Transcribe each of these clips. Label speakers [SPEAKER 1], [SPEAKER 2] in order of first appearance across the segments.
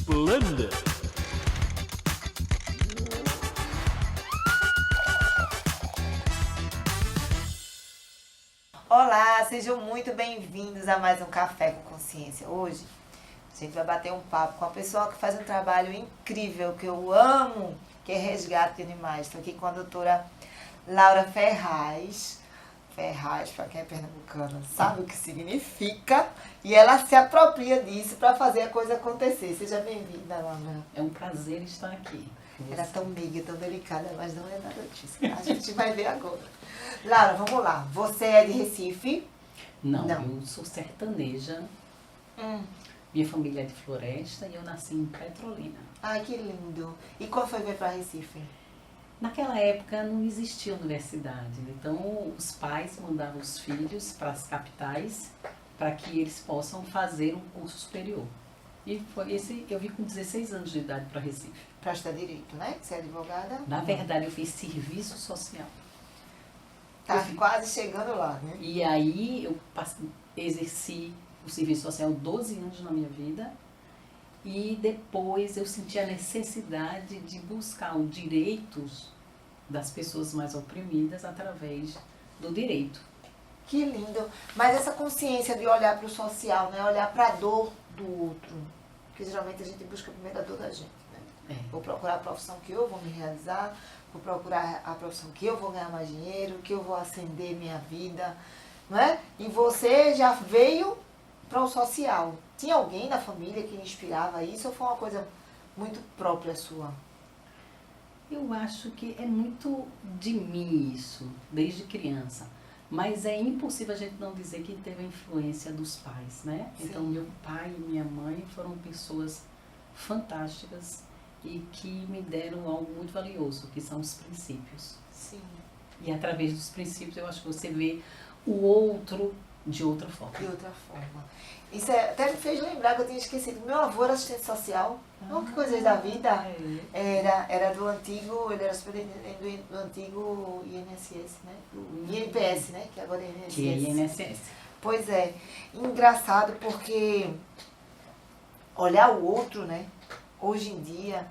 [SPEAKER 1] Splendid.
[SPEAKER 2] Olá, sejam muito bem-vindos a mais um Café com Consciência. Hoje a gente vai bater um papo com uma pessoa que faz um trabalho incrível, que eu amo, que é resgate de animais. Estou aqui com a doutora Laura Ferraz. Ferraz, para quem é pernambucana, sabe o que significa e ela se apropria disso para fazer a coisa acontecer. Seja bem-vinda, Laura.
[SPEAKER 3] É um prazer estar aqui.
[SPEAKER 2] Era tão meiga, tão delicada, mas não é nada disso. A gente vai ver agora. Laura, vamos lá. Você é de Recife?
[SPEAKER 3] Não,
[SPEAKER 2] Não.
[SPEAKER 3] eu sou sertaneja. Minha família é de Floresta e eu nasci em Petrolina.
[SPEAKER 2] Ai, que lindo. E quando foi vir para Recife?
[SPEAKER 3] Naquela época não existia universidade, então os pais mandavam os filhos para as capitais para que eles possam fazer um curso superior. E foi esse, eu vim com 16 anos de idade para Recife.
[SPEAKER 2] Para estudar Direito, né? Você é advogada?
[SPEAKER 3] Na verdade, eu fiz serviço social.
[SPEAKER 2] Tá quase chegando lá, né?
[SPEAKER 3] E aí eu exerci o serviço social 12 anos na minha vida. E depois eu senti a necessidade de buscar os direitos das pessoas mais oprimidas através do direito.
[SPEAKER 2] Que lindo. Mas essa consciência de olhar para o social, né? Olhar para a dor do outro. Porque geralmente a gente busca primeiro a dor da gente, né? Vou procurar a profissão que eu vou me realizar, vou procurar a profissão que eu vou ganhar mais dinheiro, que eu vou ascender minha vida, não é? E você já veio para o social. Tinha alguém na família que inspirava isso ou foi uma coisa muito própria sua?
[SPEAKER 3] Eu acho que é muito de mim isso, desde criança. Mas é impossível a gente não dizer que teve a influência dos pais, né?
[SPEAKER 2] Sim.
[SPEAKER 3] Então, meu pai e minha mãe foram pessoas fantásticas e que me deram algo muito valioso, que são os princípios.
[SPEAKER 2] Sim.
[SPEAKER 3] E através dos princípios eu acho que você vê o outro de outra forma.
[SPEAKER 2] De outra forma. Isso até me fez lembrar que eu tinha esquecido. Meu avô era assistente social. Não, que coisas da vida. Era do antigo, ele era superintendente do antigo INSS, né? Do INPS, né? Que agora é INSS.
[SPEAKER 3] Que é INSS.
[SPEAKER 2] Pois é. Engraçado porque olhar o outro, né? Hoje em dia,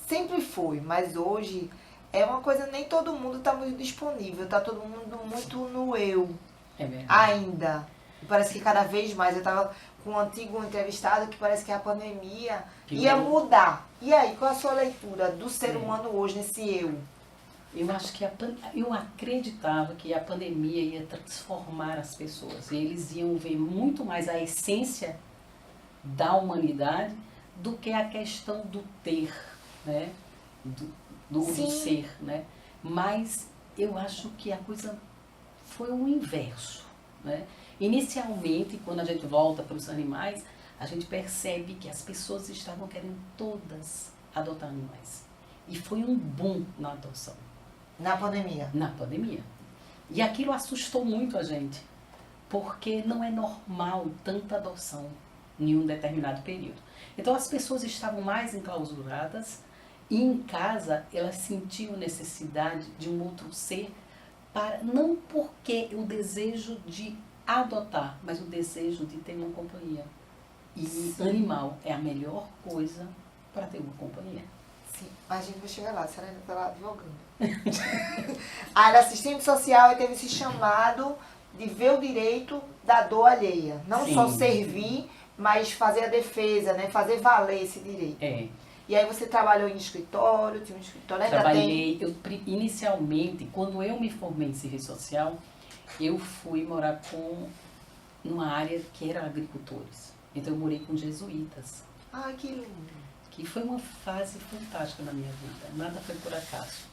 [SPEAKER 2] sempre foi, mas hoje é uma coisa, nem todo mundo está muito disponível, está todo mundo muito no eu.
[SPEAKER 3] É verdade.
[SPEAKER 2] Ainda. Parece que cada vez mais, eu estava com um antigo entrevistado que parece que a pandemia ia mudar. E aí, qual a sua leitura do ser humano hoje, nesse eu?
[SPEAKER 3] Eu acho que eu acreditava que a pandemia ia transformar as pessoas. E eles iam ver muito mais a essência da humanidade do que a questão do ter, né? Do ser, né? Mas eu acho que a coisa foi o inverso, né? Inicialmente, quando a gente volta para os animais, a gente percebe que as pessoas estavam querendo todas adotar animais. E foi um boom na adoção.
[SPEAKER 2] Na pandemia?
[SPEAKER 3] Na pandemia. E aquilo assustou muito a gente, porque não é normal tanta adoção em um determinado período. Então as pessoas estavam mais enclausuradas e em casa elas sentiam necessidade de um outro ser, não porque o desejo de adotar, mas o desejo de ter uma companhia. E animal é a melhor coisa para ter uma companhia.
[SPEAKER 2] Sim, a gente vai chegar lá, a senhora ainda está lá advogando. Aí era assistente social e teve esse chamado de ver o direito da dor alheia. Não só servir, mas fazer a defesa, né? Fazer valer esse direito.
[SPEAKER 3] É.
[SPEAKER 2] E aí você trabalhou em escritório, tinha um escritório, ainda
[SPEAKER 3] Trabalhei, inicialmente, quando eu me formei em serviço social, eu fui morar numa área que era agricultores. Então eu morei com jesuítas.
[SPEAKER 2] Ai, que lindo.
[SPEAKER 3] Que foi uma fase fantástica na minha vida, nada foi por acaso.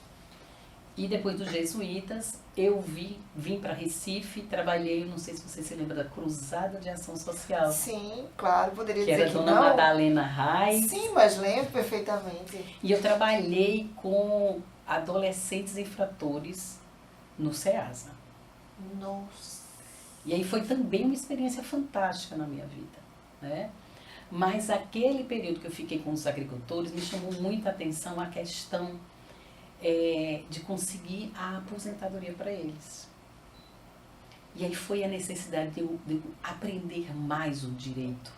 [SPEAKER 3] E depois dos jesuítas, eu vim para Recife, trabalhei, não sei se você se lembra da Cruzada de Ação Social.
[SPEAKER 2] Sim, claro, poderia
[SPEAKER 3] Que
[SPEAKER 2] dizer
[SPEAKER 3] era
[SPEAKER 2] que
[SPEAKER 3] Dona
[SPEAKER 2] não.
[SPEAKER 3] Madalena Reis.
[SPEAKER 2] Sim, mas lembro perfeitamente.
[SPEAKER 3] E eu trabalhei com adolescentes infratores no SEASA.
[SPEAKER 2] Nossa.
[SPEAKER 3] E aí foi também uma experiência fantástica na minha vida, né? Mas aquele período que eu fiquei com os agricultores me chamou muita atenção a questão de conseguir a aposentadoria para eles. E aí foi a necessidade de eu aprender mais o direito,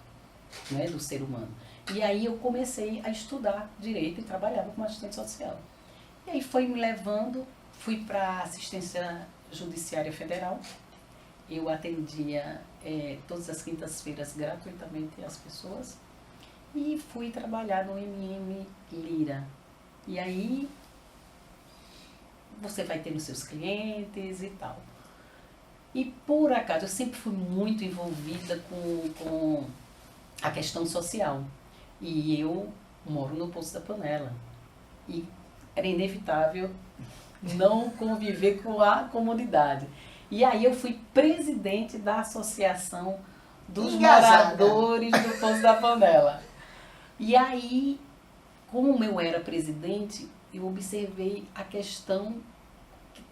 [SPEAKER 3] né, do ser humano. E aí eu comecei a estudar direito e trabalhava como assistente social. E aí foi me levando, fui para assistência judiciária federal. Eu atendia todas as quintas-feiras gratuitamente as pessoas. E fui trabalhar no MM Lira. E aí você vai tendo seus clientes e tal. E por acaso, eu sempre fui muito envolvida com a questão social. E eu moro no Poço da Panela. E era inevitável não conviver com a comunidade. E aí eu fui presidente da Associação dos Moradores do Poço da Panela. E aí, como eu era presidente, eu observei a questão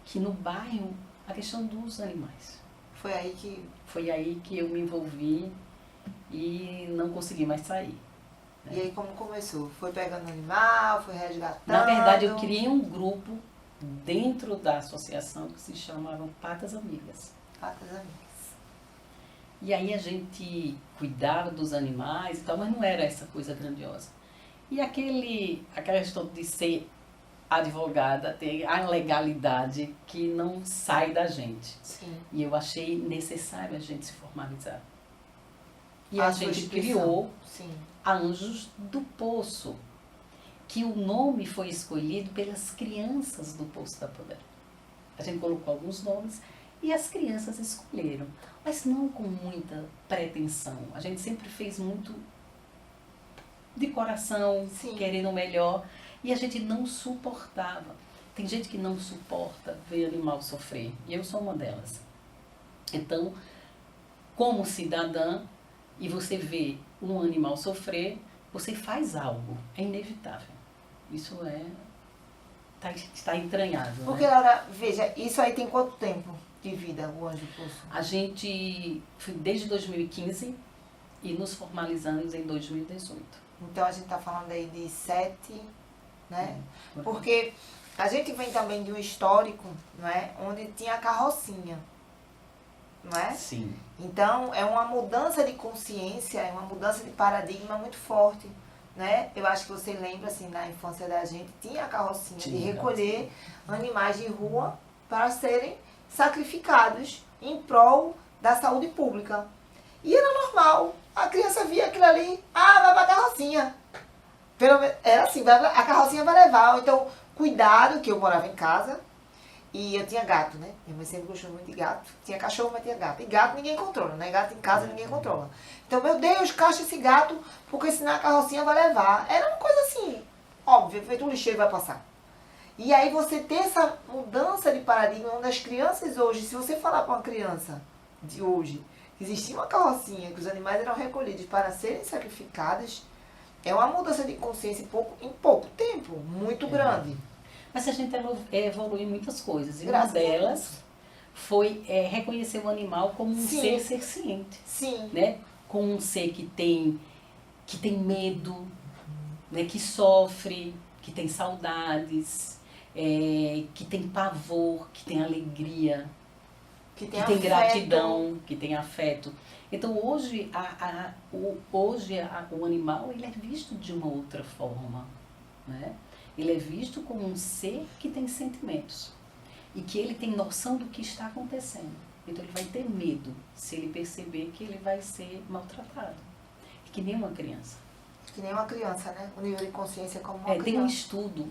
[SPEAKER 3] que no bairro, a questão dos animais.
[SPEAKER 2] Foi aí que
[SPEAKER 3] eu me envolvi e não consegui mais sair.
[SPEAKER 2] E aí como começou? Foi pegando animal, foi resgatando?
[SPEAKER 3] Na verdade, eu criei um grupo dentro da associação que se chamava Patas Amigas.
[SPEAKER 2] Patas Amigas.
[SPEAKER 3] E aí a gente cuidava dos animais e tal, mas não era essa coisa grandiosa. E aquela questão de ser advogada, tem a legalidade que não sai da gente.
[SPEAKER 2] Sim.
[SPEAKER 3] E eu achei necessário a gente se formalizar. E a gente criou a Anjos do Poço, que o nome foi escolhido pelas crianças do Poço da Panela. A gente colocou alguns nomes e as crianças escolheram, mas não com muita pretensão. A gente sempre fez muito de coração, querendo o melhor, e a gente não suportava. Tem gente que não suporta ver animal sofrer, e eu sou uma delas. Então, como cidadã, e você vê um animal sofrer, você faz algo, é inevitável. Isso está entranhado.
[SPEAKER 2] Porque, Laura, veja, isso aí tem quanto tempo de vida, o Anjo do Poço?
[SPEAKER 3] A gente foi desde 2015 e nos formalizamos em 2018.
[SPEAKER 2] Então a gente está falando aí de 7, né? Porque a gente vem também de um histórico, não é? Onde tinha a carrocinha, não é?
[SPEAKER 3] Sim.
[SPEAKER 2] Então é uma mudança de consciência, é uma mudança de paradigma muito forte, né? Eu acho que você lembra, assim, na infância da gente, tinha a carrocinha de recolher animais de rua para serem sacrificados em prol da saúde pública. E era normal. A criança via aquilo ali, vai pra carrocinha. Era assim, a carrocinha vai levar. Então, cuidado, que eu morava em casa e eu tinha gato, né? Minha mãe sempre gostou muito de gato. Tinha cachorro, mas tinha gato. E gato ninguém controla, né? Gato em casa ninguém controla. Então, meu Deus, cacha esse gato, porque senão a carrocinha vai levar. Era uma coisa assim, óbvio, feito um lixeiro vai passar. E aí você ter essa mudança de paradigma, onde as crianças hoje, se você falar para uma criança de hoje, que existia uma carrocinha, que os animais eram recolhidos para serem sacrificados, é uma mudança de consciência em pouco tempo, muito grande.
[SPEAKER 3] Mas a gente evolui em muitas coisas. E uma delas foi reconhecer o animal como um ser senciente.
[SPEAKER 2] Sim.
[SPEAKER 3] Né? Como um ser que tem medo, né? Que sofre, que tem saudades, que tem pavor, que tem alegria, que tem gratidão, que tem afeto. Então hoje, o animal ele é visto de uma outra forma, né? Ele é visto como um ser que tem sentimentos e que ele tem noção do que está acontecendo. Então ele vai ter medo se ele perceber que ele vai ser maltratado, que nem uma criança.
[SPEAKER 2] Que nem uma criança, né? O nível de consciência como uma criança.
[SPEAKER 3] Tem um estudo,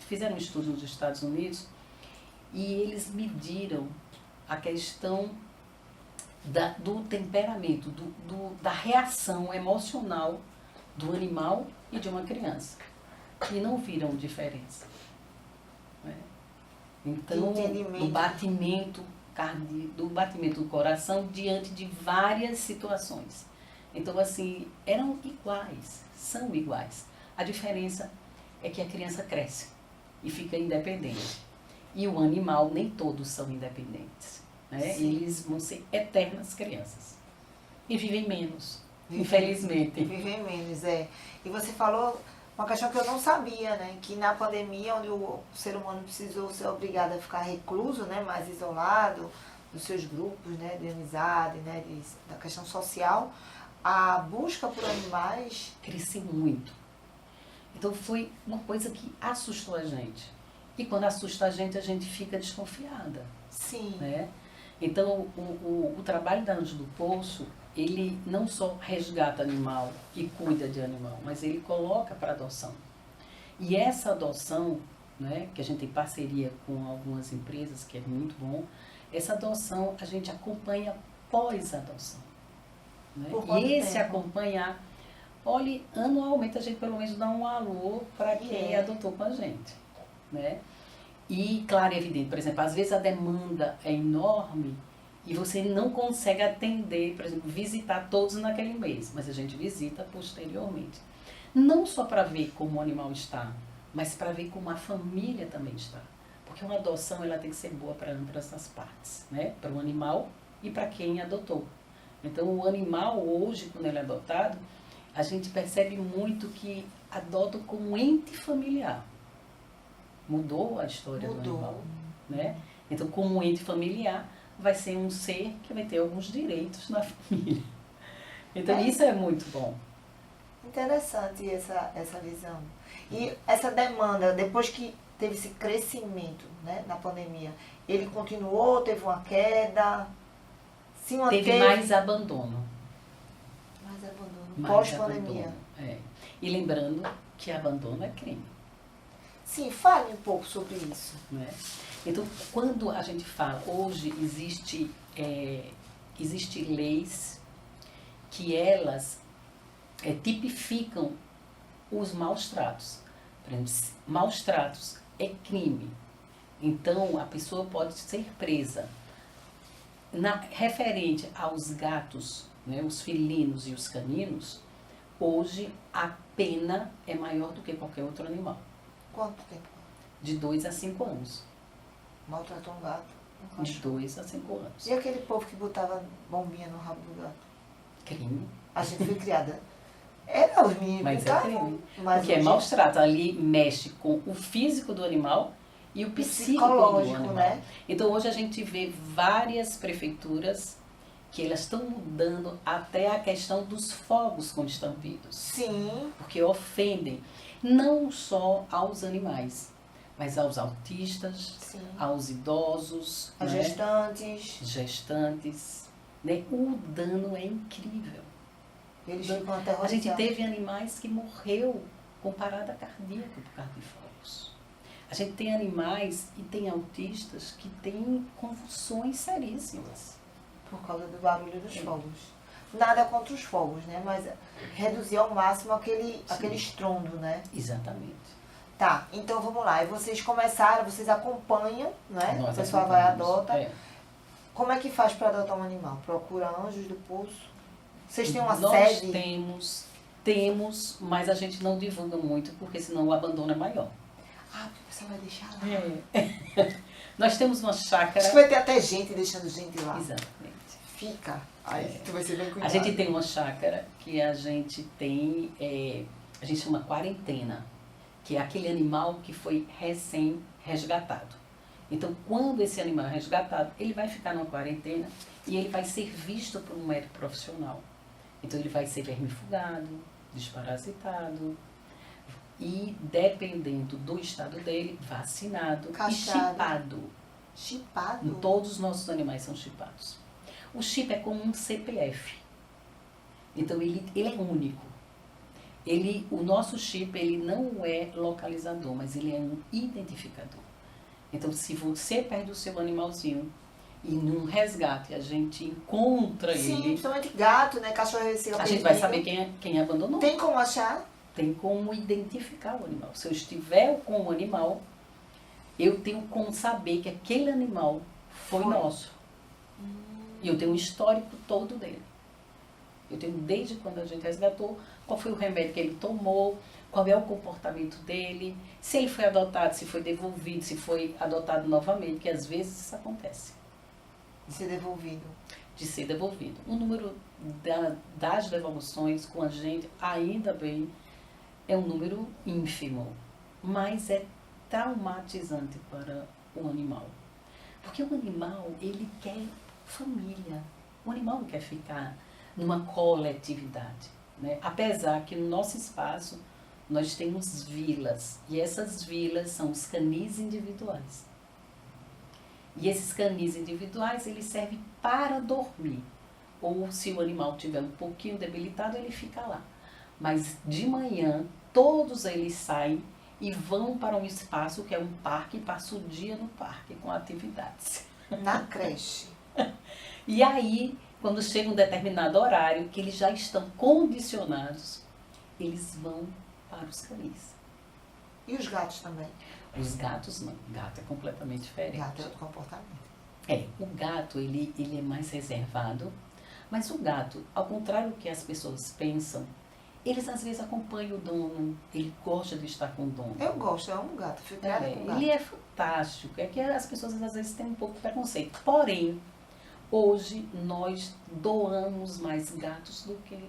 [SPEAKER 3] fizeram um estudo nos Estados Unidos e eles mediram a questão do temperamento, da reação emocional do animal e de uma criança. E não viram diferença. Né? Então, do batimento do coração diante de várias situações. Então, assim, eram iguais, são iguais. A diferença é que a criança cresce e fica independente. E o animal, nem todos são independentes. Né? Eles vão ser eternas crianças. E vivem menos, infelizmente.
[SPEAKER 2] Vivem menos, E você falou uma questão que eu não sabia, né? Que na pandemia, onde o ser humano precisou ser obrigado a ficar recluso, né? Mais isolado dos seus grupos, né? De amizade, né? Da questão social, a busca por animais
[SPEAKER 3] cresceu muito. Então foi uma coisa que assustou a gente. E quando assusta a gente fica desconfiada.
[SPEAKER 2] sim,
[SPEAKER 3] Né? Então o trabalho da Anjo do Poço, ele não só resgata animal e cuida de animal, mas ele coloca para adoção. E essa adoção, né, que a gente tem parceria com algumas empresas, que é muito bom, essa adoção a gente acompanha pós-adoção. Né?
[SPEAKER 2] Por quanto
[SPEAKER 3] E esse
[SPEAKER 2] tempo?
[SPEAKER 3] acompanhar, olhe, anualmente a gente pelo menos dá um alô para quem adotou com a gente. Né? E, claro e evidente, por exemplo, às vezes a demanda é enorme e você não consegue atender, por exemplo, visitar todos naquele mês, mas a gente visita posteriormente. Não só para ver como o animal está, mas para ver como a família também está. Porque uma adoção ela tem que ser boa para ambas as partes, né? Para o animal e para quem adotou. Então, o animal hoje, quando ele é adotado, a gente percebe muito que adota como ente familiar. Mudou a história do animal, né? Então, como ente familiar, vai ser um ser que vai ter alguns direitos na família. Então, isso é muito bom.
[SPEAKER 2] Interessante essa visão. E essa demanda, depois que teve esse crescimento, né, na pandemia, ele continuou, teve uma queda? Se manteve,
[SPEAKER 3] Teve mais abandono.
[SPEAKER 2] mais abandono,
[SPEAKER 3] Mais
[SPEAKER 2] pós-pandemia.
[SPEAKER 3] abandono, é. E lembrando que abandono é crime.
[SPEAKER 2] Sim, fale um pouco sobre isso.
[SPEAKER 3] Né? Então, quando a gente fala, hoje existe leis que elas tipificam os maus tratos. Por exemplo, maus tratos é crime. Então, a pessoa pode ser presa. Referente aos gatos, né, os felinos e os caninos, hoje a pena é maior do que qualquer outro animal.
[SPEAKER 2] Quanto tempo?
[SPEAKER 3] De 2 a 5 anos.
[SPEAKER 2] Maltratou um gato?
[SPEAKER 3] De 2 a 5 anos.
[SPEAKER 2] E aquele povo que botava bombinha no rabo do gato?
[SPEAKER 3] Crime.
[SPEAKER 2] A gente foi criada. Era os meninos
[SPEAKER 3] Mas é crime.
[SPEAKER 2] Mas
[SPEAKER 3] porque é maus tratos. Ali mexe com o físico do animal e o psicológico do animal.
[SPEAKER 2] Né?
[SPEAKER 3] Então hoje a gente vê várias prefeituras que elas estão mudando até a questão dos fogos com estampidos.
[SPEAKER 2] Sim.
[SPEAKER 3] Porque ofendem não só aos animais, mas aos autistas,
[SPEAKER 2] sim,
[SPEAKER 3] aos idosos,
[SPEAKER 2] as
[SPEAKER 3] né?
[SPEAKER 2] gestantes.
[SPEAKER 3] Né? O dano é incrível.
[SPEAKER 2] Eles ficam até
[SPEAKER 3] A gente teve animais que morreu com parada cardíaca por causa de fogos. A gente tem animais e tem autistas que têm convulsões seríssimas.
[SPEAKER 2] Por causa do barulho dos fogos. Nada contra os fogos, né? Mas reduzir ao máximo aquele estrondo, né?
[SPEAKER 3] Exatamente.
[SPEAKER 2] Tá, então vamos lá. E vocês começaram, vocês acompanham, né?
[SPEAKER 3] Nós
[SPEAKER 2] a pessoa vai e
[SPEAKER 3] acompanhamos.
[SPEAKER 2] adota. Como é que faz para adotar um animal? Procura Anjos do Poço? Vocês têm uma
[SPEAKER 3] Nós
[SPEAKER 2] sede?
[SPEAKER 3] temos, mas a gente não divulga muito, porque senão o abandono é maior.
[SPEAKER 2] Ah, você vai deixar lá.
[SPEAKER 3] Nós temos uma chácara.
[SPEAKER 2] Acho que vai ter até gente deixando gente lá.
[SPEAKER 3] Exatamente.
[SPEAKER 2] Fica. Aí tu vai ser bem cuidado.
[SPEAKER 3] A gente tem uma chácara que a gente tem, a gente chama quarentena, que é aquele animal que foi recém-resgatado. Então, quando esse animal é resgatado, ele vai ficar numa quarentena e ele vai ser visto por um médico profissional. Então, ele vai ser vermifugado, desparasitado e, dependendo do estado dele, vacinado e chipado.
[SPEAKER 2] Chipado?
[SPEAKER 3] Todos os nossos animais são chipados. O chip é como um CPF. Então, ele é único. O nosso chip ele não é localizador, mas ele é um identificador. Então, se você perde o seu animalzinho e num resgate a gente encontra ele...
[SPEAKER 2] Sim, principalmente gato, né? Cachorro
[SPEAKER 3] a gente vai saber quem abandonou.
[SPEAKER 2] Tem como achar?
[SPEAKER 3] Tem como identificar o animal. Se eu estiver com o animal, eu tenho como saber que aquele animal foi nosso. E eu tenho um histórico todo dele. Eu tenho desde quando a gente resgatou, qual foi o remédio que ele tomou, qual é o comportamento dele, se ele foi adotado, se foi devolvido, se foi adotado novamente, que às vezes isso acontece.
[SPEAKER 2] De ser devolvido.
[SPEAKER 3] De ser devolvido. O número das devoluções com a gente, ainda bem, é um número ínfimo, mas é traumatizante para o animal. Porque o animal, ele quer família. O animal não quer ficar numa coletividade, né? Apesar que no nosso espaço nós temos vilas, e essas vilas são os canis individuais. E esses canis individuais, eles servem para dormir. Ou se o animal estiver um pouquinho debilitado, ele fica lá. Mas de manhã, todos eles saem e vão para um espaço que é um parque e passam o dia no parque com atividades.
[SPEAKER 2] Na creche.
[SPEAKER 3] E aí, quando chega um determinado horário, que eles já estão condicionados, eles vão para os canis.
[SPEAKER 2] E os gatos também?
[SPEAKER 3] Os gatos não. Gato é completamente diferente.
[SPEAKER 2] Gato é outro comportamento.
[SPEAKER 3] O gato, ele é mais reservado, mas o gato, ao contrário do que as pessoas pensam, eles às vezes acompanham o dono, ele gosta de estar com o dono.
[SPEAKER 2] Eu gosto, eu amo gato, fico criada com gato.
[SPEAKER 3] Ele é fantástico, é que as pessoas às vezes têm um pouco de preconceito. Porém, hoje nós doamos mais gatos do que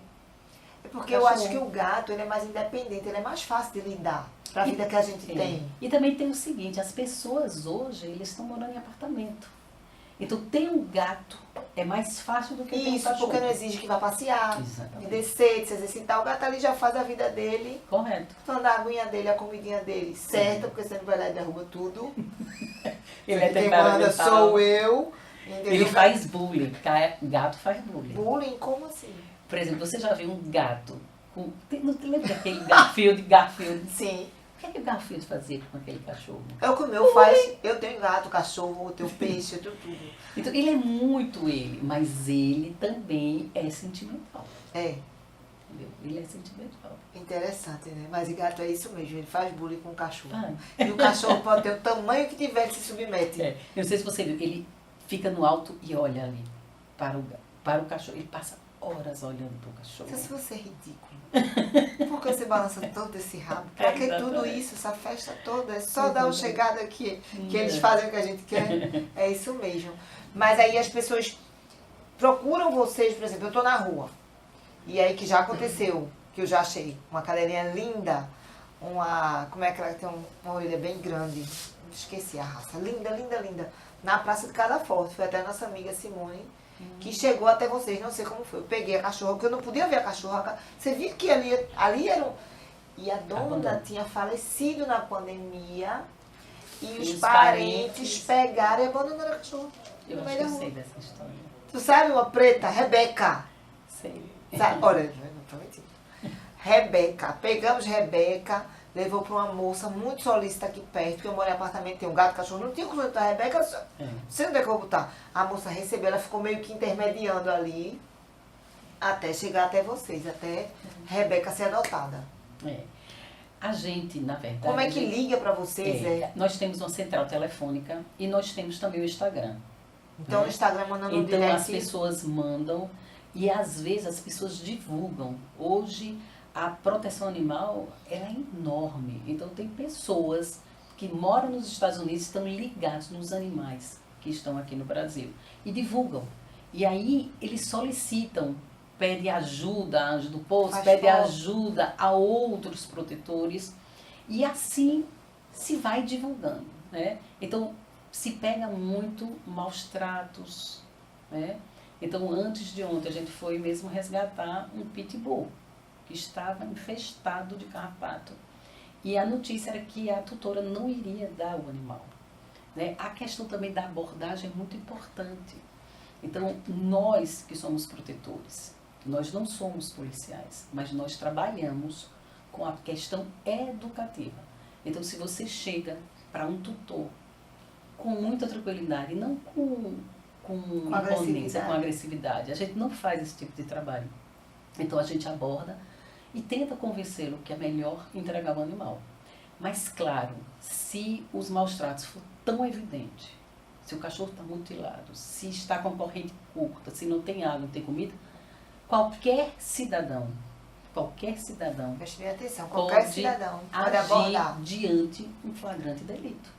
[SPEAKER 2] É porque eu acho que o gato ele é mais independente, ele é mais fácil de lidar para a vida que a gente tem.
[SPEAKER 3] E também tem o seguinte, as pessoas hoje, eles estão morando em apartamento. Então, ter um gato é mais fácil do que ter um
[SPEAKER 2] Isso,
[SPEAKER 3] cachorro.
[SPEAKER 2] porque não exige que vá passear,
[SPEAKER 3] Exatamente.
[SPEAKER 2] de descer, de se exercitar. O gato ali já faz a vida dele,
[SPEAKER 3] Correto.
[SPEAKER 2] tomando a aguinha dele, a comidinha dele certa, porque você não vai lá e derruba tudo.
[SPEAKER 3] Ele é
[SPEAKER 2] Quem manda
[SPEAKER 3] temperamental.
[SPEAKER 2] sou eu. Entendeu?
[SPEAKER 3] Ele faz bullying. Gato faz bullying.
[SPEAKER 2] Bullying? Como assim?
[SPEAKER 3] Por exemplo, você já viu um gato com... Não te lembra daquele Garfield?
[SPEAKER 2] Sim.
[SPEAKER 3] O que é que o Garfield fazia com aquele cachorro?
[SPEAKER 2] É o que o meu faz. Eu tenho gato, cachorro, eu tenho peixe, eu tenho tudo.
[SPEAKER 3] Então, ele é muito ele, mas ele também é sentimental.
[SPEAKER 2] É.
[SPEAKER 3] Entendeu? Ele é sentimental.
[SPEAKER 2] Interessante, né? Mas o gato é isso mesmo, ele faz bullying com o cachorro.
[SPEAKER 3] Ah.
[SPEAKER 2] E o cachorro pode ter o tamanho que tiver, ele se submete.
[SPEAKER 3] Eu não sei se você viu, ele fica no alto e olha ali para o cachorro. Ele passa horas olhando para o cachorro.
[SPEAKER 2] Se você é ridículo. Por que você balança todo esse rabo? Pra que tudo isso, essa festa toda? É só dar uma chegada aqui, que eles fazem o que a gente quer. É isso mesmo. Mas aí as pessoas procuram vocês, por exemplo, eu tô na rua. E aí que já aconteceu, que eu já achei uma cadeirinha linda, como é que ela tem uma orelha bem grande, esqueci a raça, linda, linda, linda, na Praça de Cadafort. Foi até a nossa amiga Simone, que chegou até vocês, não sei como foi. Eu peguei a cachorra, porque eu não podia ver a cachorra. Você via que ali era um... E a dona tinha falecido na pandemia, e os parentes pegaram e abandonaram a cachorra.
[SPEAKER 3] Eu acho que eu sei dessa história.
[SPEAKER 2] Tu sabe uma preta? Rebeca.
[SPEAKER 3] Sei.
[SPEAKER 2] Sabe? Olha, não tô mentindo. Rebeca. Pegamos Rebeca, levou para uma moça muito solícita aqui perto, porque eu moro em apartamento, tem um gato, cachorro, não tinha como botar a Rebeca, sei onde é que eu vou botar. A moça recebeu, ela ficou meio que intermediando ali, até chegar até vocês, até Rebeca ser adotada.
[SPEAKER 3] A gente, na verdade...
[SPEAKER 2] Como é que liga para vocês?
[SPEAKER 3] Nós temos uma central telefônica e nós temos também o Instagram.
[SPEAKER 2] Então, o Instagram mandando um
[SPEAKER 3] Então,
[SPEAKER 2] direct.
[SPEAKER 3] as pessoas mandam e, às vezes, as pessoas divulgam. Hoje, a proteção animal ela é enorme. Então, tem pessoas que moram nos Estados Unidos e estão ligados nos animais que estão aqui no Brasil e divulgam. E aí, eles solicitam, pedem ajuda a Anjo do Poço, pedem ajuda a outros protetores e assim se vai divulgando, né? Então, se pega muito maus tratos, né? Então, antes de ontem, a gente foi mesmo resgatar um pitbull que estava infestado de carrapato. E a notícia era que a tutora não iria dar o animal, né? A questão também da abordagem é muito importante. Então, nós que somos protetores, nós não somos policiais, mas nós trabalhamos com a questão educativa. Então, se você chega para um tutor com muita tranquilidade, não com imponência, com agressividade, a gente não faz esse tipo de trabalho. Então, a gente aborda e tenta convencê-lo que é melhor entregar o animal. Mas, claro, se os maus tratos for tão evidentes, se o cachorro está mutilado, se está com a corrente curta, se não tem água, não tem comida, qualquer cidadão
[SPEAKER 2] Preste bem atenção, qualquer cidadão pode abordar
[SPEAKER 3] diante de um flagrante delito.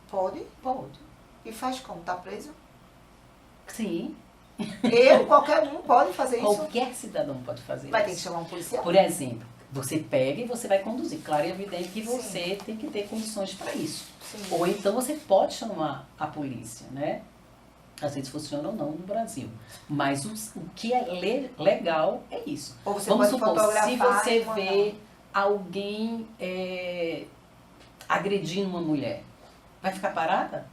[SPEAKER 2] Pode?
[SPEAKER 3] Pode.
[SPEAKER 2] E faz como? Tá preso?
[SPEAKER 3] Sim.
[SPEAKER 2] Qualquer um pode fazer isso?
[SPEAKER 3] Qualquer cidadão pode fazer
[SPEAKER 2] Vai
[SPEAKER 3] isso.
[SPEAKER 2] ter que chamar um policial?
[SPEAKER 3] Por exemplo, você pega e você vai conduzir. Claro e evidente que você tem que ter condições para isso.
[SPEAKER 2] Sim.
[SPEAKER 3] Ou então você pode chamar a polícia, né? Às vezes funciona ou não no Brasil. Mas o que é legal é isso.
[SPEAKER 2] Ou você
[SPEAKER 3] Vamos
[SPEAKER 2] pode
[SPEAKER 3] supor, se
[SPEAKER 2] fotografar
[SPEAKER 3] você
[SPEAKER 2] e mandar.
[SPEAKER 3] vê alguém agredindo uma mulher, vai ficar parada?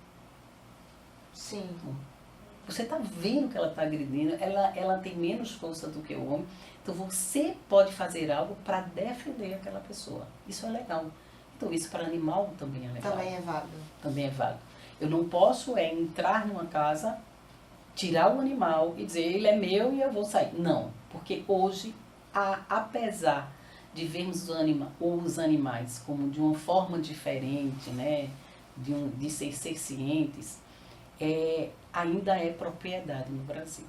[SPEAKER 2] Sim.
[SPEAKER 3] Você está vendo que ela está agredindo, ela tem menos força do que o homem, então você pode fazer algo para defender aquela pessoa. Isso é legal. Então isso para animal também é legal.
[SPEAKER 2] Também é válido.
[SPEAKER 3] Também é válido. Eu não posso entrar numa casa, tirar o animal e dizer ele é meu e eu vou sair. Não, porque hoje, apesar de vermos os animais como de uma forma diferente, né, de ser cientes, ainda é propriedade no Brasil.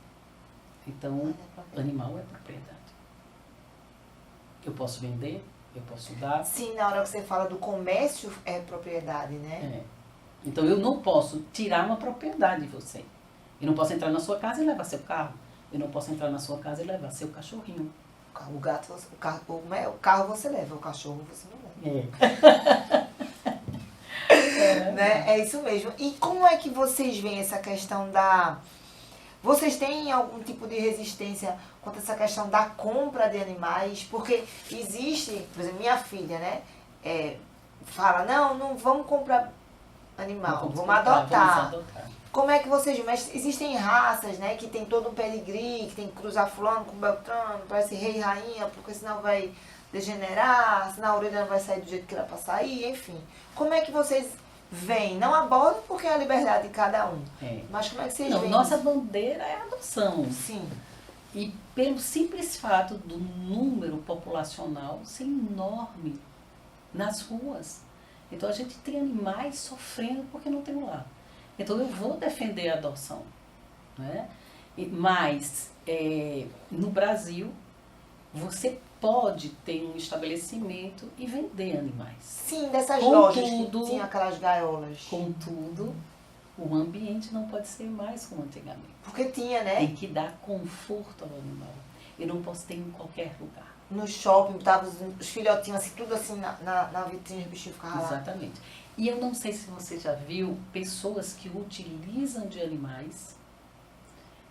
[SPEAKER 3] Então, animal é propriedade. Eu posso vender, eu posso dar.
[SPEAKER 2] Sim, na hora que você fala do comércio é propriedade, né?
[SPEAKER 3] É. Então eu não posso tirar uma propriedade de você. Eu não posso entrar na sua casa e levar seu carro. Eu não posso entrar na sua casa e levar seu cachorrinho.
[SPEAKER 2] O gato, o carro você leva, o cachorro você não leva. Né? É isso mesmo. E como é que vocês veem essa questão da... Vocês têm algum tipo de resistência quanto a essa questão da compra de animais? Porque existe, por exemplo, minha filha, né? Fala, não vamos comprar animal, vamos adotar. Como é que vocês veem? Mas existem raças, né? Que tem todo um pedigree, que tem que cruzar fulano com beltrano, parece rei e rainha, porque senão vai degenerar, senão a orelha não vai sair do jeito que era para sair, enfim. Como é que vocês veem? Não abordam porque é a liberdade de cada um. Mas como é que vocês veem?
[SPEAKER 3] Nossa bandeira é a adoção.
[SPEAKER 2] Sim.
[SPEAKER 3] E pelo simples fato do número populacional ser enorme nas ruas. Então a gente tem animais sofrendo porque não tem um lar. Então eu vou defender a adoção. Né? Mas no Brasil você pode ter um estabelecimento e vender animais.
[SPEAKER 2] Sim, dessas lojas que tinham aquelas gaiolas.
[SPEAKER 3] Contudo, o ambiente não pode ser mais como antigamente.
[SPEAKER 2] Porque tinha, né?
[SPEAKER 3] Tem que dar conforto ao animal. Eu não posso ter em qualquer lugar.
[SPEAKER 2] No shopping, tava os filhotinhos assim, tudo assim na vitrine, os bichinhos ficavam lá.
[SPEAKER 3] Exatamente. E eu não sei se você já viu pessoas que utilizam de animais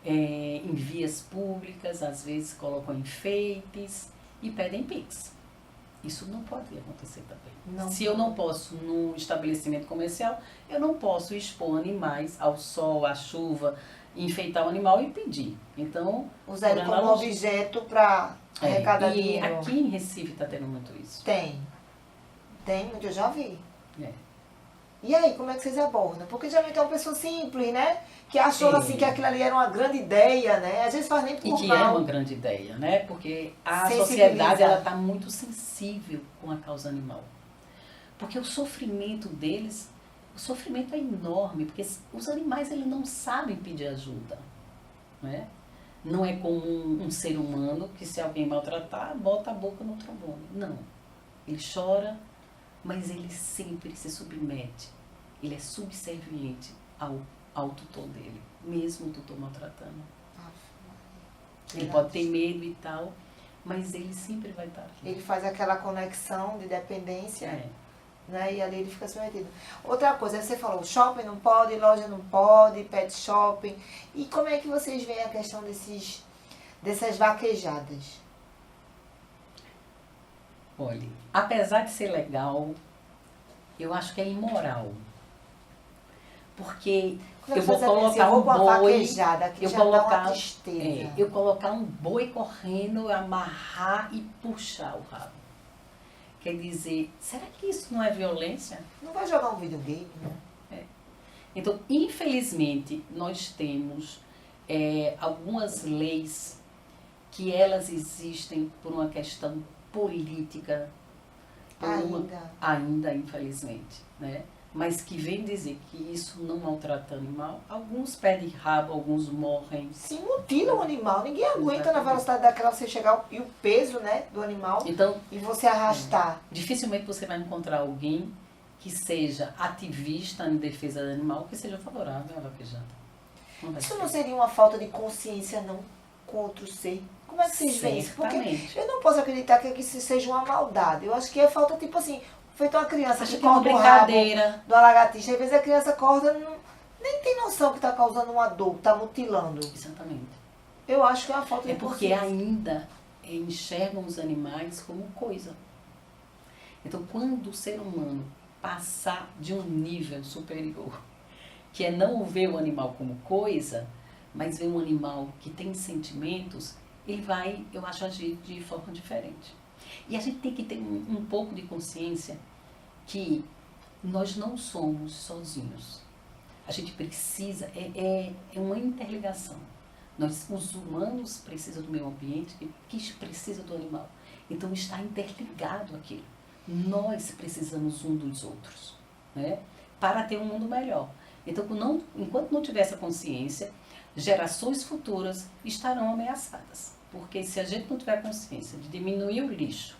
[SPEAKER 3] em vias públicas, às vezes colocam enfeites e pedem Pix. Isso não pode acontecer também.
[SPEAKER 2] Não.
[SPEAKER 3] Se eu não posso, num estabelecimento comercial, eu não posso expor animais ao sol, à chuva, enfeitar o animal e pedir. Então,
[SPEAKER 2] usar ele como objeto para arrecadar dinheiro.
[SPEAKER 3] E aqui em Recife está tendo muito isso.
[SPEAKER 2] Tem, eu já vi. E aí, como é que vocês abordam? Porque geralmente é uma pessoa simples, né? Que achou assim que aquilo ali era uma grande ideia, né? Às vezes faz nem por mal.
[SPEAKER 3] E que é uma grande ideia, né? Porque a sociedade ela está muito sensível com a causa animal. Porque o sofrimento deles, o sofrimento é enorme, porque os animais eles não sabem pedir ajuda, né? Não é como um ser humano que se alguém maltratar, bota a boca no trombone. Não. Ele chora, mas ele sempre se submete. Ele é subserviente ao tutor dele, mesmo o tutor maltratando. Ele pode ter medo e tal, mas ele sempre vai estar aqui.
[SPEAKER 2] Ele faz aquela conexão de dependência, né? E ali ele fica submetido. Outra coisa, você falou, shopping não pode, loja não pode, pet shopping. E como é que vocês veem a questão dessas vaquejadas?
[SPEAKER 3] Olha, apesar de ser legal, eu acho que é imoral. Porque eu vou colocar um boi, eu colocar um boi correndo, amarrar e puxar o rabo. Quer dizer, será que isso não é violência?
[SPEAKER 2] Não vai jogar um videogame, né?
[SPEAKER 3] Então, infelizmente, nós temos algumas leis que elas existem por uma questão política, ainda infelizmente, né? Mas que vem dizer que isso não maltrata animal. Alguns pedem rabo, alguns morrem.
[SPEAKER 2] Sim, mutilam o animal. Ninguém aguenta na velocidade daquela você chegar e o peso, né, do animal
[SPEAKER 3] então,
[SPEAKER 2] e você arrastar.
[SPEAKER 3] Dificilmente você vai encontrar alguém que seja ativista em defesa do animal, que seja favorável à vaquejada.
[SPEAKER 2] Isso não seria uma falta de consciência, não, com outro ser? Como é que vocês veem isso? Porque eu não posso acreditar que isso seja uma maldade. Eu acho que é falta, tipo assim, feito uma criança que corta o rabo de uma lagartixa. Às vezes a criança corta, nem tem noção que está causando uma dor, que está mutilando.
[SPEAKER 3] Exatamente.
[SPEAKER 2] Eu acho que é uma falta de
[SPEAKER 3] porque
[SPEAKER 2] consciência.
[SPEAKER 3] ainda enxergam os animais como coisa. Então, quando o ser humano passar de um nível superior, que é não ver o animal como coisa, mas ver um animal que tem sentimentos, ele vai, eu acho, agir de forma diferente. E a gente tem que ter um pouco de consciência que nós não somos sozinhos. A gente precisa, é uma interligação. Nós, os humanos, precisam do meio ambiente, que precisa do animal. Então está interligado aquilo. Nós precisamos um dos outros, né? Para ter um mundo melhor. Então, enquanto não tiver essa consciência, gerações futuras estarão ameaçadas. Porque se a gente não tiver consciência de diminuir o lixo,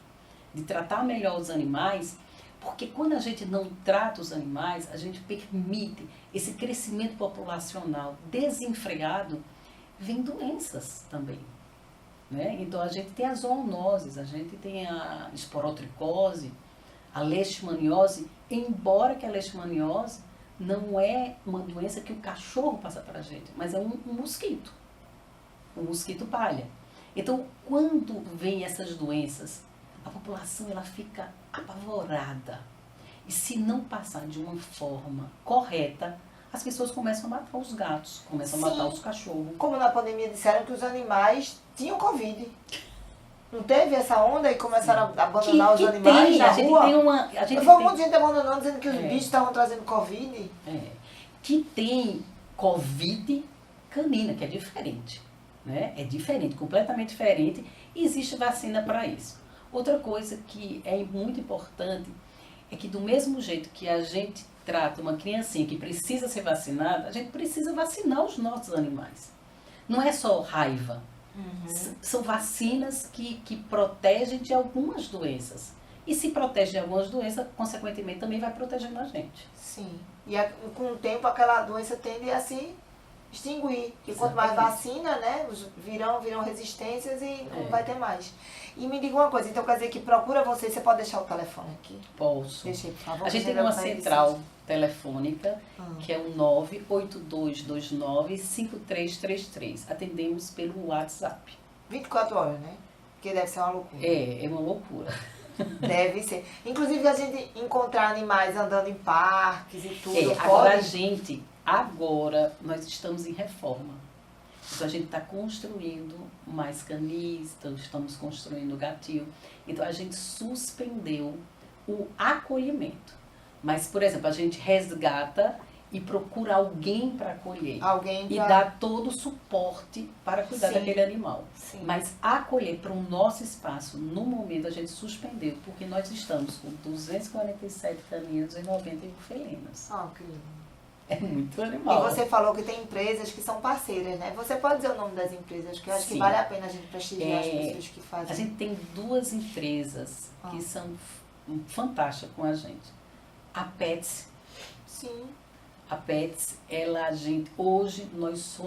[SPEAKER 3] de tratar melhor os animais, porque quando a gente não trata os animais, a gente permite esse crescimento populacional desenfreado, vem doenças também. Né? Então a gente tem as zoonoses, a gente tem a esporotricose, a leishmaniose, embora que a leishmaniose não é uma doença que o cachorro passa para a gente, mas é um mosquito palha. Então, quando vem essas doenças, a população ela fica apavorada. E se não passar de uma forma correta, as pessoas começam a matar os gatos, começam a matar os cachorros.
[SPEAKER 2] Como na pandemia disseram que os animais tinham Covid. Não teve essa onda e começaram a abandonar os animais na rua? Foi um monte de gente abandonando, dizendo que os bichos estavam trazendo Covid.
[SPEAKER 3] Que tem Covid canina, que é diferente. Né? É diferente, completamente diferente. E existe vacina para isso. Outra coisa que é muito importante é que do mesmo jeito que a gente trata uma criancinha que precisa ser vacinada, a gente precisa vacinar os nossos animais. Não é só raiva. São vacinas que protegem de algumas doenças. E se protege de algumas doenças, consequentemente também vai protegendo a gente.
[SPEAKER 2] Sim. E com o tempo aquela doença tende a se extinguir. E quanto mais vacina, né, virão resistências e não vai ter mais. E me diga uma coisa, então quer dizer que procura você pode deixar o telefone aqui?
[SPEAKER 3] Posso.
[SPEAKER 2] Deixa aí, por favor.
[SPEAKER 3] A gente tem uma central telefônica, que é o 98229-5333. Atendemos pelo WhatsApp.
[SPEAKER 2] 24 horas, né? Porque deve ser uma loucura.
[SPEAKER 3] É uma loucura.
[SPEAKER 2] Deve ser. Inclusive a gente encontrar animais andando em parques e tudo.
[SPEAKER 3] Agora nós estamos em reforma. Então a gente está construindo mais canis, estamos construindo gatil. Então a gente suspendeu o acolhimento. Mas, por exemplo, a gente resgata e procura alguém para acolher. E dar todo o suporte para cuidar daquele animal.
[SPEAKER 2] Sim.
[SPEAKER 3] Mas acolher para o nosso espaço, no momento, a gente suspendeu, porque nós estamos com 247 caninos e 91 felinos.
[SPEAKER 2] Que lindo.
[SPEAKER 3] É muito animal.
[SPEAKER 2] E você falou que tem empresas que são parceiras, né? Você pode dizer o nome das empresas, que eu acho que vale a pena a gente prestigiar as pessoas que fazem.
[SPEAKER 3] A gente tem 2 empresas que são fantásticas com a gente. A Pets.
[SPEAKER 2] Sim.
[SPEAKER 3] A Pets, hoje nós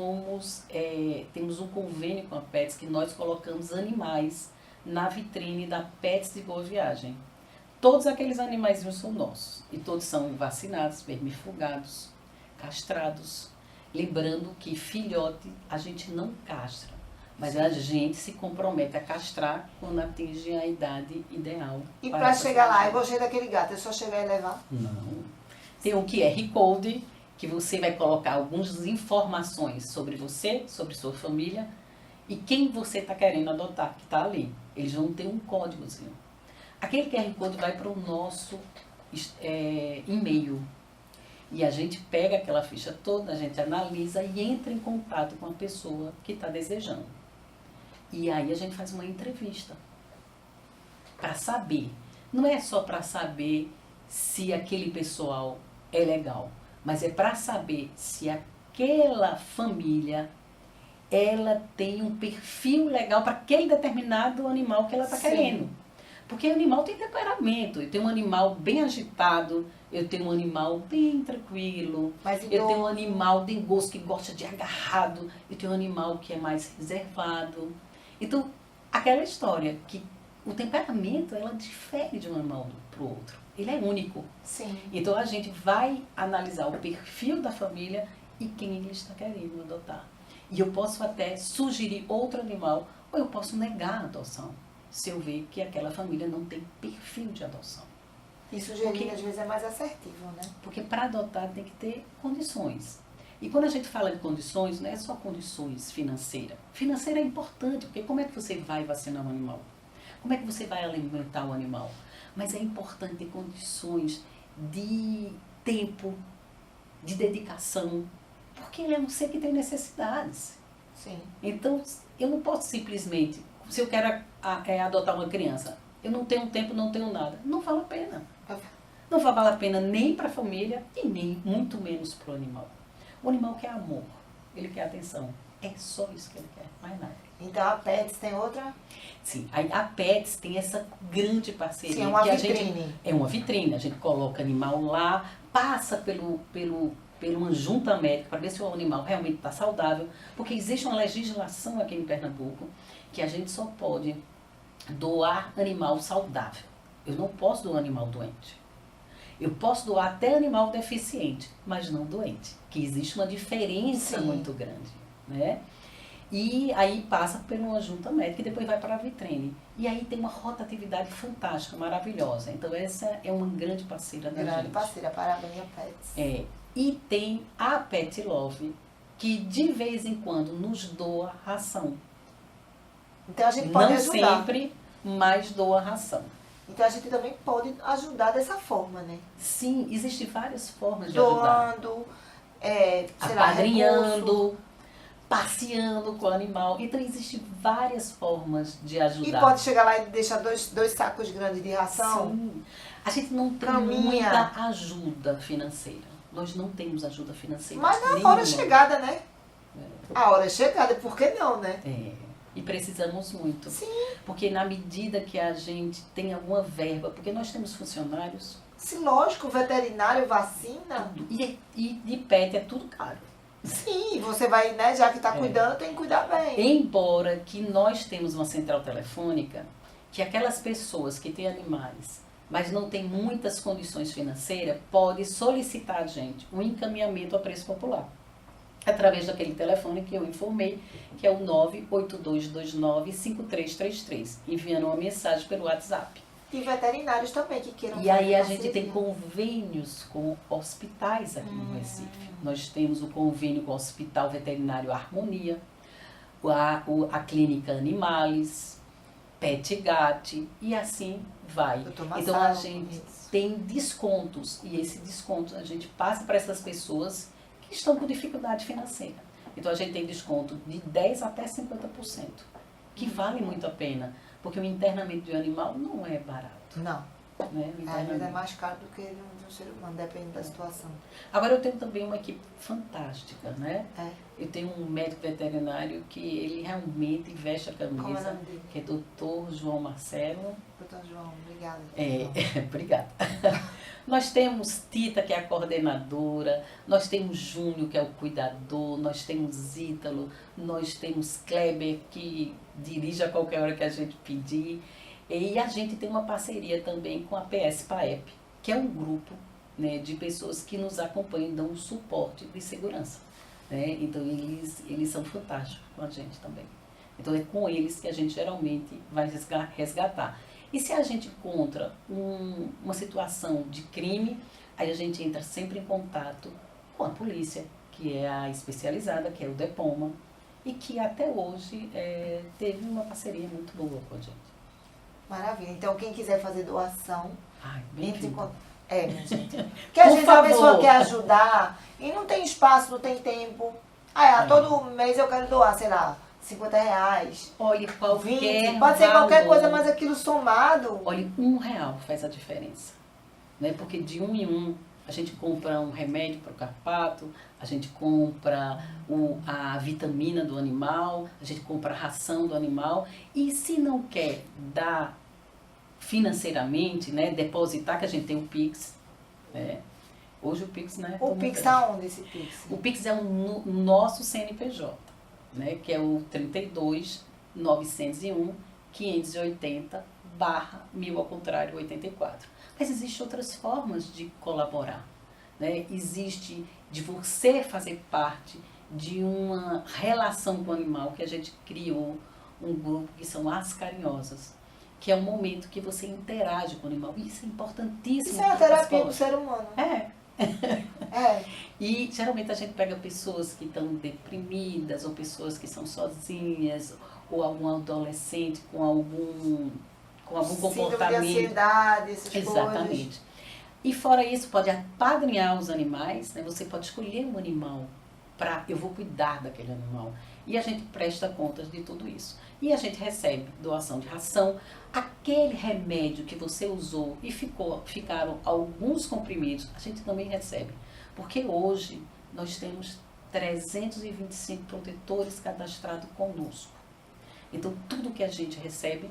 [SPEAKER 3] temos um convênio com a Pets que nós colocamos animais na vitrine da Pets de Boa Viagem. Todos aqueles animaizinhos são nossos e todos são vacinados, vermifugados, castrados. Lembrando que filhote a gente não castra, mas a gente se compromete a castrar quando atinge a idade ideal.
[SPEAKER 2] E para chegar lá, eu gostei daquele gato, é só chegar e levar?
[SPEAKER 3] Não. Tem um QR Code, que você vai colocar algumas informações sobre você, sobre sua família e quem você está querendo adotar, que está ali. Eles vão ter um códigozinho. Aquele QR Code vai para o nosso e-mail. E a gente pega aquela ficha toda, a gente analisa e entra em contato com a pessoa que está desejando. E aí a gente faz uma entrevista para saber. Não é só para saber se aquele pessoal é legal, mas é para saber se aquela família ela tem um perfil legal para aquele determinado animal que ela está querendo. Porque o animal tem temperamento. Eu tenho um animal bem agitado, eu tenho um animal bem tranquilo, eu tenho um animal dengoso que gosta de agarrado, eu tenho um animal que é mais reservado. Então, aquela história que o temperamento ela difere de um animal para o outro. Ele é único.
[SPEAKER 2] Sim.
[SPEAKER 3] Então a gente vai analisar o perfil da família e quem ele está querendo adotar. E eu posso até sugerir outro animal, ou eu posso negar a adoção, se eu ver que aquela família não tem perfil de adoção.
[SPEAKER 2] E sugerir, às vezes, é mais assertivo, né?
[SPEAKER 3] Porque para adotar tem que ter condições. E quando a gente fala de condições, não é só condições financeiras. Financeira é importante, porque como é que você vai vacinar um animal? Como é que você vai alimentar o animal? Mas é importante ter condições de tempo, de dedicação, porque ele é um ser que tem necessidades.
[SPEAKER 2] Sim.
[SPEAKER 3] Então, eu não posso simplesmente, se eu quero adotar uma criança, eu não tenho tempo, não tenho nada. Não vale a pena. Não vale a pena nem para a família e nem muito menos para o animal. O animal quer amor, ele quer atenção. É só isso que ele quer, mais nada.
[SPEAKER 2] Então a Pets tem outra?
[SPEAKER 3] Sim, a Pets tem essa grande parceria.
[SPEAKER 2] Sim, é uma
[SPEAKER 3] que
[SPEAKER 2] vitrine.
[SPEAKER 3] É uma vitrine, a gente coloca animal lá, passa por uma junta médica para ver se o animal realmente está saudável, porque existe uma legislação aqui em Pernambuco que a gente só pode doar animal saudável. Eu não posso doar animal doente. Eu posso doar até animal deficiente, mas não doente, que existe uma diferença muito grande, né? E aí passa por uma junta médica e depois vai para a vitrine. E aí tem uma rotatividade fantástica, maravilhosa. Então essa é uma grande parceira da gente.
[SPEAKER 2] Grande parceira, parabéns a Pets.
[SPEAKER 3] E tem a Pet Love, que de vez em quando nos doa ração.
[SPEAKER 2] Então a gente pode ajudar.
[SPEAKER 3] Não sempre, mas doa ração.
[SPEAKER 2] Então a gente também pode ajudar dessa forma, né?
[SPEAKER 3] Sim, existem várias formas de ajudar.
[SPEAKER 2] Doando,
[SPEAKER 3] apadrinhando, passeando com o animal. Então existem várias formas de ajudar.
[SPEAKER 2] E pode chegar lá e deixar dois sacos grandes de ração?
[SPEAKER 3] Sim. A gente não tem muita ajuda financeira. Nós não temos ajuda financeira.
[SPEAKER 2] Mas na hora chegada, né? A hora chegada, por que não, né?
[SPEAKER 3] E precisamos muito.
[SPEAKER 2] Sim.
[SPEAKER 3] Porque na medida que a gente tem alguma verba, porque nós temos funcionários.
[SPEAKER 2] Sim, lógico, veterinário, vacina.
[SPEAKER 3] Tudo. E de pet é tudo caro.
[SPEAKER 2] Sim, você vai, né, já que está cuidando, tem que cuidar bem.
[SPEAKER 3] Embora que nós temos uma central telefônica, que aquelas pessoas que têm animais, mas não têm muitas condições financeiras, podem solicitar a gente um encaminhamento a preço popular. Através daquele telefone que eu informei, que é o 98229-5333, enviando uma mensagem pelo WhatsApp.
[SPEAKER 2] E veterinários também que queiram
[SPEAKER 3] fazer. E aí a gente tem convênios com hospitais aqui no Recife. Nós temos o convênio com o Hospital Veterinário Harmonia, a Clínica Animales, Pet Gatti, e assim vai. Então a gente tem descontos, e esse desconto a gente passa para essas pessoas que estão com dificuldade financeira. Então a gente tem desconto de 10% até 50%, que vale muito a pena, porque o internamento de um animal não é barato.
[SPEAKER 2] Não.
[SPEAKER 3] Né?
[SPEAKER 2] Às vezes é mais caro do que de um ser humano, depende da situação.
[SPEAKER 3] Agora eu tenho também uma equipe fantástica, né? Eu tenho um médico veterinário que ele realmente veste a camisa.
[SPEAKER 2] Como é o nome dele?
[SPEAKER 3] Que é Dr. João Marcelo.
[SPEAKER 2] Dr. João, obrigada.
[SPEAKER 3] Obrigada. Nós temos Tita, que é a coordenadora, nós temos Júnior, que é o cuidador, nós temos Ítalo, nós temos Kleber, que dirige a qualquer hora que a gente pedir. E a gente tem uma parceria também com a PS PAEP, que é um grupo, né, de pessoas que nos acompanham e dão um suporte de segurança. Né? Então eles são fantásticos com a gente também. Então é com eles que a gente geralmente vai resgatar. E se a gente encontra uma situação de crime, aí a gente entra sempre em contato com a polícia, que é a especializada, que é o DEPOMA, e que até hoje teve uma parceria muito boa com a gente.
[SPEAKER 2] Maravilha. Então quem quiser fazer doação,
[SPEAKER 3] bem-vindo.
[SPEAKER 2] Minha gente. Porque às vezes a pessoa quer ajudar e não tem espaço, não tem tempo. Todo mês eu quero doar, sei lá, R$50.
[SPEAKER 3] Olha, qualquer
[SPEAKER 2] 20, pode ser qualquer coisa, mas aquilo somado.
[SPEAKER 3] Olha, R$1 faz a diferença. Né? Porque de um em um, a gente compra um remédio para o carpato, a gente compra a vitamina do animal, a gente compra a ração do animal. E se não quer dar financeiramente, né, depositar, que a gente tem o Pix, né? Hoje o Pix, né?
[SPEAKER 2] O Pix está onde, esse Pix?
[SPEAKER 3] O Pix é o nosso CNPJ, né, que é o 32.901.580/1000 ao contrário 84. Mas existem outras formas de colaborar, né? Existe de você fazer parte de uma relação com o animal, que a gente criou um grupo que são as carinhosas, que é um momento que você interage com o animal. Isso é importantíssimo.
[SPEAKER 2] Isso é uma terapia para o ser humano.
[SPEAKER 3] É.
[SPEAKER 2] É.
[SPEAKER 3] E geralmente a gente pega pessoas que estão deprimidas, ou pessoas que são sozinhas, ou algum adolescente com algum comportamento.
[SPEAKER 2] De ansiedade, essas
[SPEAKER 3] Exatamente.
[SPEAKER 2] coisas.
[SPEAKER 3] E fora isso, pode apadrinhar os animais, né? Você pode escolher um animal para eu vou cuidar daquele animal. E a gente presta contas de tudo isso. E a gente recebe doação de ração, aquele remédio que você usou e ficaram alguns comprimidos, a gente também recebe. Porque hoje nós temos 325 protetores cadastrados conosco. Então tudo que a gente recebe,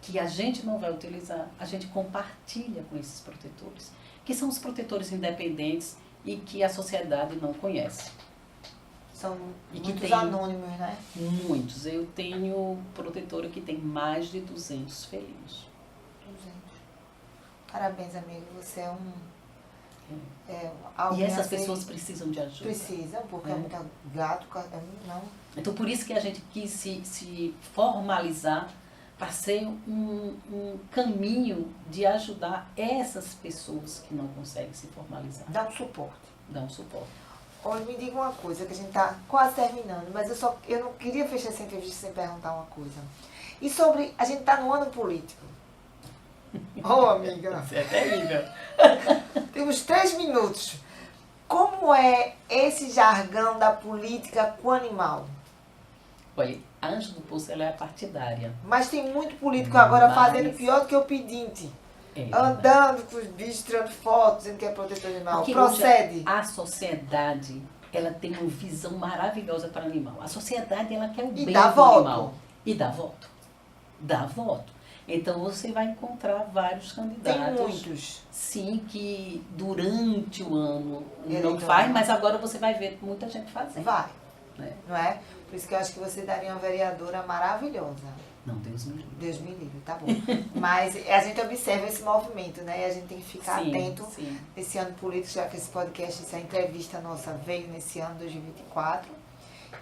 [SPEAKER 3] que a gente não vai utilizar, a gente compartilha com esses protetores, que são os protetores independentes e que a sociedade não conhece.
[SPEAKER 2] São
[SPEAKER 3] E que
[SPEAKER 2] muitos
[SPEAKER 3] tem
[SPEAKER 2] anônimos, né?
[SPEAKER 3] Muitos. Eu tenho protetora que tem mais de 200 felinos.
[SPEAKER 2] 200. Parabéns, amigo. Você é um...
[SPEAKER 3] E essas pessoas precisam de ajuda.
[SPEAKER 2] Precisam, porque é muito gato, não.
[SPEAKER 3] Então, por isso que a gente quis se formalizar para ser um caminho de ajudar essas pessoas que não conseguem se formalizar.
[SPEAKER 2] Dá um suporte.
[SPEAKER 3] Dá um suporte.
[SPEAKER 2] Olha, me diga uma coisa, que a gente está quase terminando, mas eu não queria fechar essa entrevista sem perguntar uma coisa. E sobre, a gente está no ano político. Amiga.
[SPEAKER 3] Isso é terrível.
[SPEAKER 2] Temos 3 minutos. Como é esse jargão da política com o animal?
[SPEAKER 3] Olha, a Ângela do Poço, ela é partidária.
[SPEAKER 2] Mas tem muito político agora fazendo pior do que o pedinte. Andando com os bichos, tirando fotos, dizendo que é protetor animal.
[SPEAKER 3] Porque
[SPEAKER 2] procede.
[SPEAKER 3] A sociedade, ela tem uma visão maravilhosa para o animal. A sociedade, ela quer o bem do animal. E dá voto. Dá voto. Então, você vai encontrar vários candidatos.
[SPEAKER 2] Tem muitos.
[SPEAKER 3] Sim, que durante o ano não faz, mas agora você vai ver muita gente fazendo.
[SPEAKER 2] Vai.
[SPEAKER 3] Né?
[SPEAKER 2] Não é? Por isso que eu acho que você daria uma vereadora maravilhosa.
[SPEAKER 3] Não, Deus me livre.
[SPEAKER 2] Deus me livre, tá bom. Mas a gente observa esse movimento, né? E a gente tem que ficar atento nesse ano político, já que esse podcast, essa entrevista nossa veio nesse ano 2024.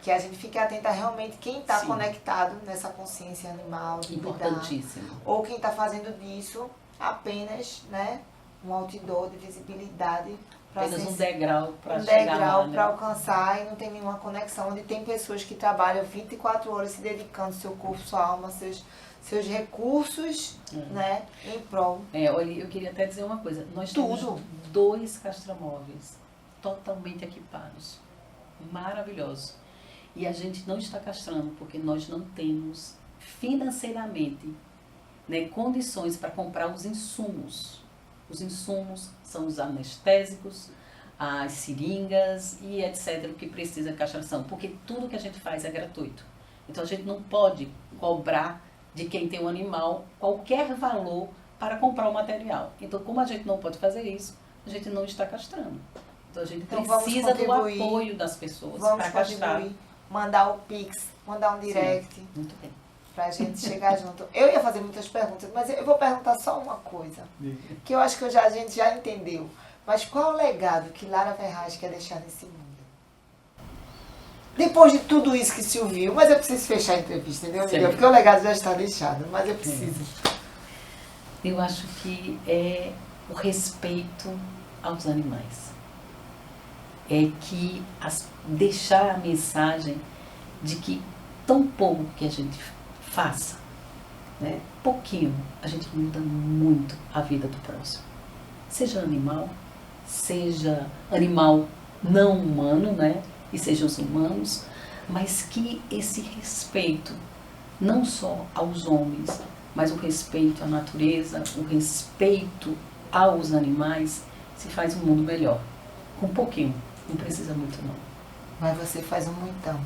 [SPEAKER 2] Que a gente fique atento a realmente quem está conectado nessa consciência animal.
[SPEAKER 3] Importantíssimo.
[SPEAKER 2] Ou quem está fazendo disso apenas, né, um outdoor de visibilidade.
[SPEAKER 3] Apenas um degrau para
[SPEAKER 2] chegar lá. Um degrau para
[SPEAKER 3] né?
[SPEAKER 2] alcançar e não tem nenhuma conexão. Onde tem pessoas que trabalham 24 horas se dedicando seu corpo, sua alma, seus recursos, né, em prol.
[SPEAKER 3] Olha, eu queria até dizer uma coisa. Nós temos 2 castramóveis totalmente equipados. Maravilhosos. E a gente não está castrando porque nós não temos financeiramente, né, condições para comprar os insumos. Os insumos são os anestésicos, as seringas e etc. o que precisa de castração, porque tudo que a gente faz é gratuito. Então a gente não pode cobrar de quem tem um animal qualquer valor para comprar o material. Então, como a gente não pode fazer isso, a gente não está castrando. Então a gente precisa do apoio das pessoas para castrar.
[SPEAKER 2] Mandar o Pix, mandar um direct.
[SPEAKER 3] Sim, muito bem.
[SPEAKER 2] Pra gente chegar junto. Eu ia fazer muitas perguntas, mas eu vou perguntar só uma coisa. Que eu acho que a gente já entendeu. Mas qual é o legado que Lara Ferraz quer deixar nesse mundo? Depois de tudo isso que se ouviu, mas eu preciso fechar a entrevista, entendeu, amiga? Porque o legado já está deixado, mas eu preciso.
[SPEAKER 3] Eu acho que é o respeito aos animais. É que deixar a mensagem de que tão pouco que a gente faça, né, pouquinho, a gente muda muito a vida do próximo. Seja animal não humano, né, e sejam os humanos, mas que esse respeito, não só aos homens, mas o respeito à natureza, o respeito aos animais, se faz um mundo melhor. Com pouquinho. Não precisa muito, não.
[SPEAKER 2] Mas você faz um muitão.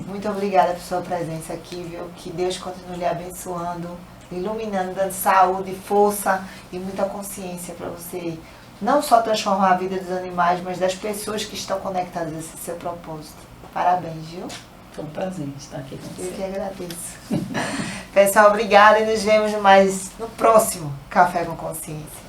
[SPEAKER 2] Muito obrigada por sua presença aqui, viu? Que Deus continue lhe abençoando, iluminando, dando saúde, força e muita consciência para você não só transformar a vida dos animais, mas das pessoas que estão conectadas a esse seu propósito. Parabéns, viu?
[SPEAKER 3] Foi um prazer estar aqui com você.
[SPEAKER 2] Eu que agradeço. Pessoal, obrigada e nos vemos mais no próximo Café com Consciência.